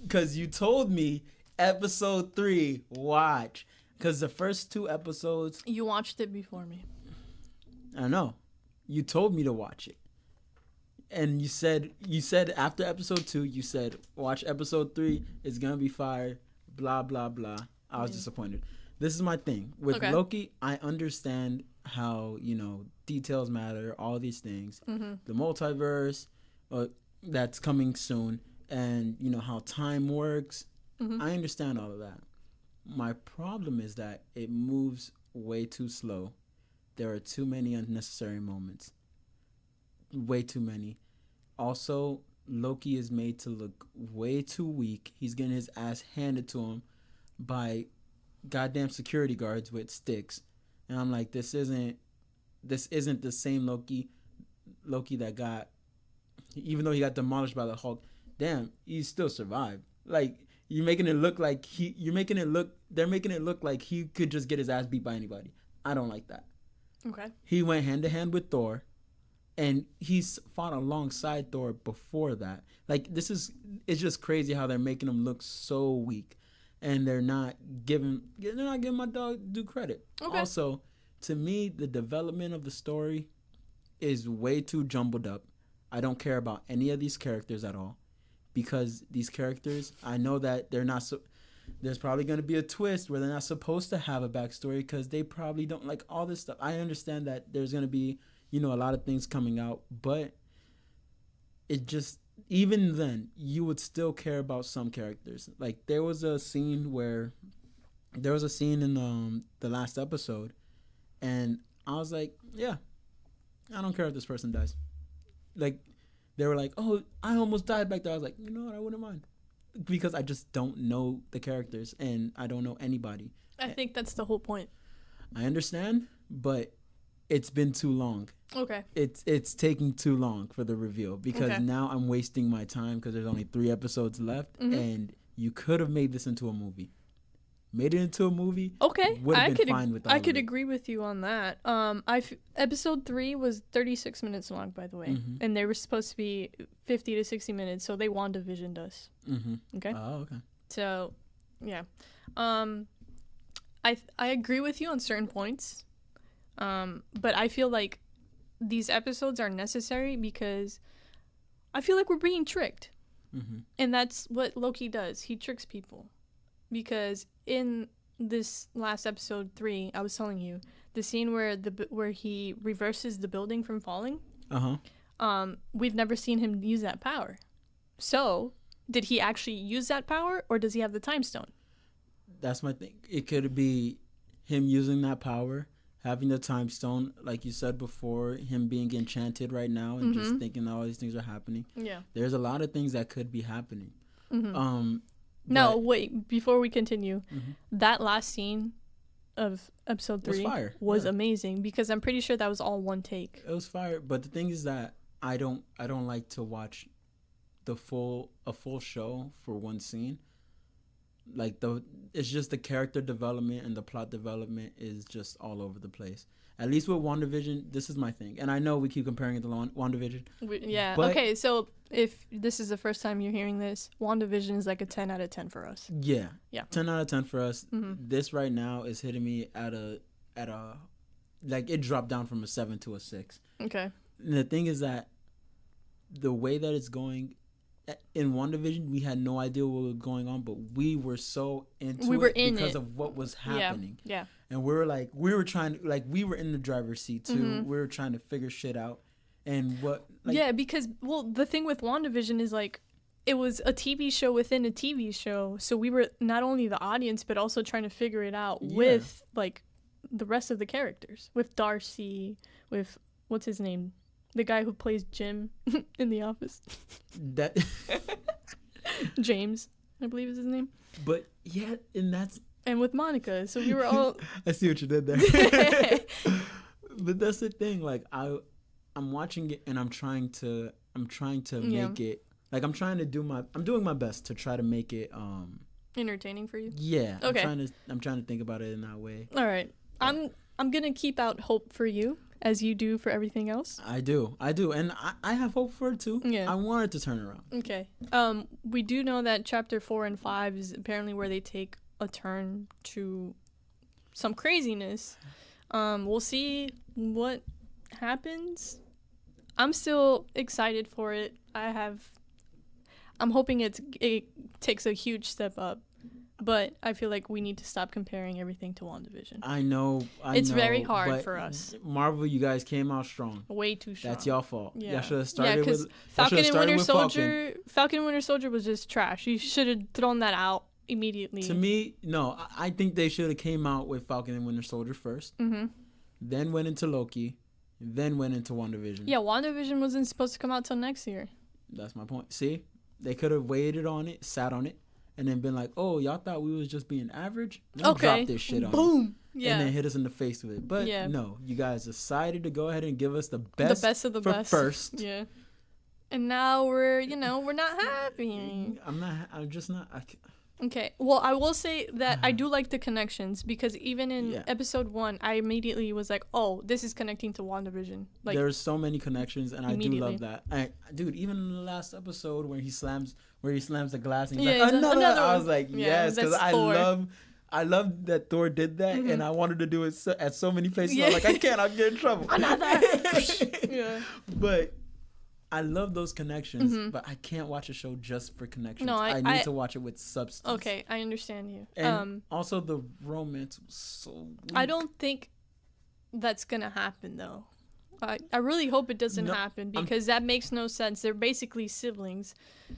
because you told me episode 3 watch, because the first 2 episodes. You watched it before me. I know. You told me to watch it, and you said after episode 2, you said watch episode 3. It's gonna be fire. Blah blah blah. I was disappointed. This is my thing. With Loki, I understand how, details matter, all these things. Mm-hmm. The multiverse that's coming soon, and, how time works. Mm-hmm. I understand all of that. My problem is that it moves way too slow. There are too many unnecessary moments. Way too many. Also, Loki is made to look way too weak. He's getting his ass handed to him by goddamn security guards with sticks. And I'm like, this isn't the same Loki that got, even though he got demolished by the Hulk, damn, he still survived. Like, they're making it look like he could just get his ass beat by anybody. I don't like that. Okay. He went hand to hand with Thor, and he's fought alongside Thor before that. Like, it's just crazy how they're making him look so weak, and they're not giving my dog due credit. Okay. Also, to me, the development of the story is way too jumbled up. I don't care about any of these characters at all, because these characters, I know that they're not so. There's probably going to be a twist where they're not supposed to have a backstory because they probably don't like all this stuff. I understand that there's going to be, a lot of things coming out, but it just, even then, you would still care about some characters. Like, there was a scene in the last episode, and I was like, yeah, I don't care if this person dies. Like, they were like, oh, I almost died back there. I was like, you know what, I wouldn't mind. Because I just don't know the characters, and I don't know anybody. I think that's the whole point. I understand, but it's been too long. Okay. It's taking too long for the reveal, because now I'm wasting my time because there's only 3 episodes left, and you could have made this into a movie. Made it into a movie. Okay, would have been fine with all I of could it. agree with you on that. Episode 3 was 36 minutes long, by the way, and they were supposed to be 50 to 60 minutes. So they WandaVisioned us. Okay. Oh, okay. So, yeah, I agree with you on certain points, but I feel like these episodes are necessary because I feel like we're being tricked, and that's what Loki does. He tricks people. Because in this last episode 3, I was telling you, the scene where he reverses the building from falling, we've never seen him use that power. So, did he actually use that power, or does he have the time stone? That's my thing. It could be him using that power, having the time stone, like you said before, him being enchanted right now and just thinking that all these things are happening. Yeah. There's a lot of things that could be happening. No, wait, before we continue, that last scene of episode 3 was amazing, because I'm pretty sure that was all one take. It was fire, but the thing is that I don't like to watch a full show for one scene. Like, it's just the character development and the plot development is just all over the place. At least with WandaVision, this is my thing. And I know we keep comparing it to WandaVision. Yeah. Okay, so if this is the first time you're hearing this, WandaVision is like a 10 out of 10 for us. Yeah. 10 out of 10 for us. This right now is hitting me at a like, it dropped down from a 7 to a 6. Okay. And the thing is that the way that it's going, in WandaVision, we had no idea what was going on, but we were so into it because of what was happening. Yeah. And we were in the driver's seat too. We were trying to figure shit out. And what? Like, yeah, because, the thing with WandaVision is, like, it was a TV show within a TV show. So we were not only the audience, but also trying to figure it out with, like, the rest of the characters. With Darcy, with, what's his name? The guy who plays Jim in The Office. That James, I believe is his name. But yeah, and with Monica, so we were all. I see what you did there. But that's the thing. Like, I'm watching it and I'm trying to make it, like, I'm doing my best to try to make it entertaining for you. Yeah. Okay. I'm trying to think about it in that way. All right. I'm gonna keep out hope for you, as you do for everything else. I do, and I have hope for it too. Yeah. I want it to turn around. Okay. We do know that chapter 4 and 5 is apparently where they take a turn to some craziness. We'll see what happens. I'm still excited for it. I'm hoping it takes a huge step up. But I feel like we need to stop comparing everything to WandaVision. I know. It's very hard for us. Marvel, you guys came out strong. Way too strong. That's y'all fault. Yeah. Y'all should have started with Falcon and Winter Soldier. Falcon and Winter Soldier was just trash. You should have thrown that out immediately. To me, no. I think they should have came out with Falcon and Winter Soldier first. Then went into Loki. Then went into WandaVision. Yeah, WandaVision wasn't supposed to come out till next year. That's my point. See, they could have waited on it, sat on it, and then been like, "Oh, y'all thought we was just being average? Let me drop this shit on Boom. you." And then hit us in the face with it. But no, you guys decided to go ahead and give us the best of the for best first. Yeah. And now we're not happy. I'm just not. Okay. Well, I will say that I do like the connections because even in episode 1, I immediately was like, "Oh, this is connecting to WandaVision." Like, there's so many connections, and I do love that. Dude, even in the last episode where he slams the glass and he's like, another. I was like, yes, because I love that Thor did that, and I wanted to do it at so many places. I was like, I can't, I'll get in trouble. Another. But I love those connections, but I can't watch a show just for connections. No, I need to watch it with substance. Okay, I understand you. And also the romance was so weak. I don't think that's going to happen, though. I really hope it doesn't happen because that makes no sense. They're basically siblings.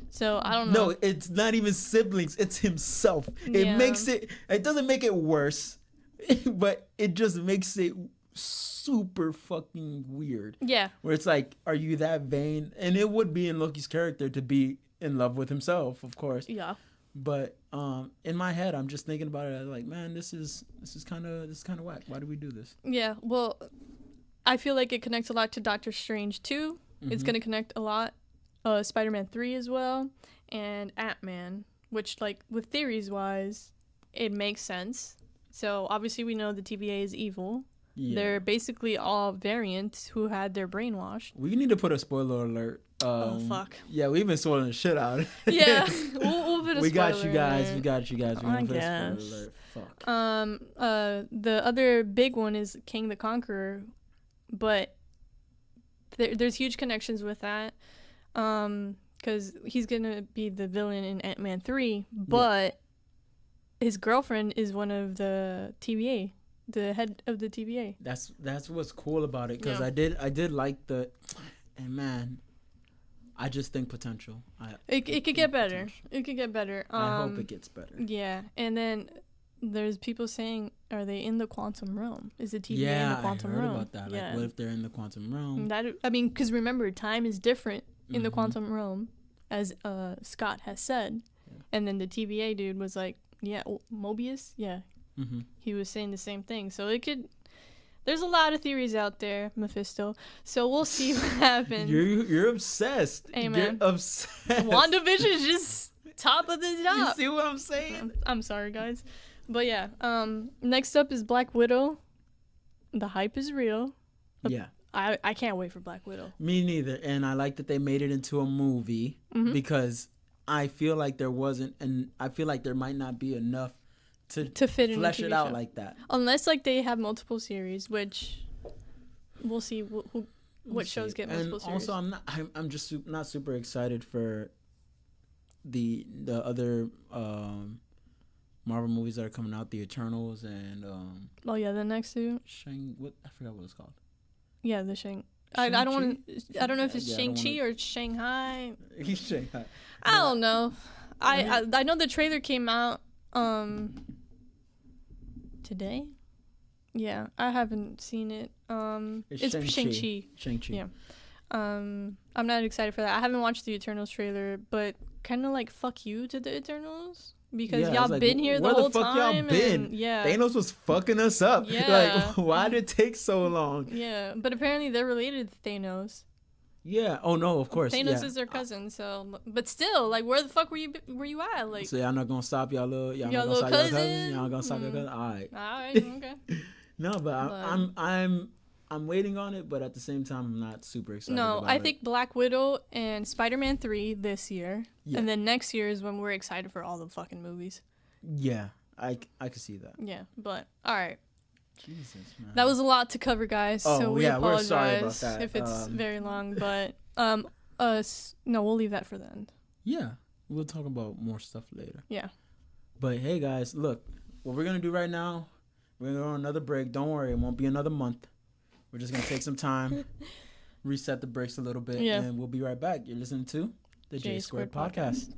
So, I don't know. No, it's not even siblings. It's himself. It doesn't make it worse, but it just makes it super fucking weird. Yeah. Where it's like, are you that vain? And it would be in Loki's character to be in love with himself, of course. Yeah. But in my head, I'm just thinking about it. I'm like, man, this is kind of whack. Why do we do this? Yeah. Well, I feel like it connects a lot to Doctor Strange 2. It's going to connect a lot. Spider-Man 3 as well. And Ant-Man, which, like, with theories wise, it makes sense. So obviously we know the TVA is evil. Yeah. They're basically all variants who had their brainwashed. We need to put a spoiler alert. Oh, fuck. Yeah, we've been spoiling the shit out. Yeah, we'll put a spoiler alert. We got you guys. We're going to put a spoiler alert. Fuck. The other big one is King the Conqueror, but there's huge connections with that. Because he's going to be the villain in Ant-Man 3, but his girlfriend is one of the TVA. The head of the TVA. That's what's cool about it, because I did like and man, I just think potential. It could get better. It could get better. I hope it gets better. Yeah, and then there's people saying, are they in the quantum realm? Is the TVA in the quantum realm? Yeah, I heard about that. Like, what if they're in the quantum realm? Because remember, time is different in the quantum realm, as Scott has said, and then the TVA dude was like, Mobius, Mm-hmm. He was saying the same thing. So there's a lot of theories out there, Mephisto. So we'll see what happens. You're obsessed. Hey, man. You're obsessed. WandaVision is just top of the top. You see what I'm saying? I'm sorry, guys. But yeah, next up is Black Widow. The hype is real. Yeah. I can't wait for Black Widow. Me neither. And I like that they made it into a movie, because I feel like there wasn't, and I feel like there might not be enough to fit in flesh it out show. Like that, unless like they have multiple series, which we'll see what shows get multiple series. Also, I'm just not super excited for the other Marvel movies that are coming out, the Eternals and the next two. I forgot what it's called. Yeah, the Shang. I don't know if it's Shang-Chi or Shanghai. Shanghai. I don't know. I know the trailer came out today. Yeah, I haven't seen it. It's Shang-Chi. Shang-Chi. Yeah. I'm not excited for that. I haven't watched the Eternals trailer, but kind of like fuck you to the Eternals, because y'all been here the whole time. Where the fuck y'all been? Yeah. Thanos was fucking us up. Yeah. Like, why did it take so long? Yeah, but apparently they're related to Thanos. Yeah. Oh no, of course. Thanos is their cousin, so but still, like, where the fuck were you at? Like, so y'all not gonna stop y'all little cousin? Y'all gonna stop your cousin? All right. Okay. No, but I'm waiting on it, but at the same time, I'm not super excited. No, I think Black Widow and Spider-Man 3 this year, and then next year is when we're excited for all the fucking movies. Yeah, I could see that. Yeah, but all right. Jesus, man. That was a lot to cover, guys. So we apologize we're sorry about that. if it's very long, but we'll leave that for the end. Yeah, we'll talk about more stuff later. Yeah. But hey, guys, look, what we're gonna do right now, we're gonna go on another break. Don't worry, it won't be another month. We're just gonna take some time, reset the brakes a little bit, and we'll be right back. You're listening to the JaySquared Podcast.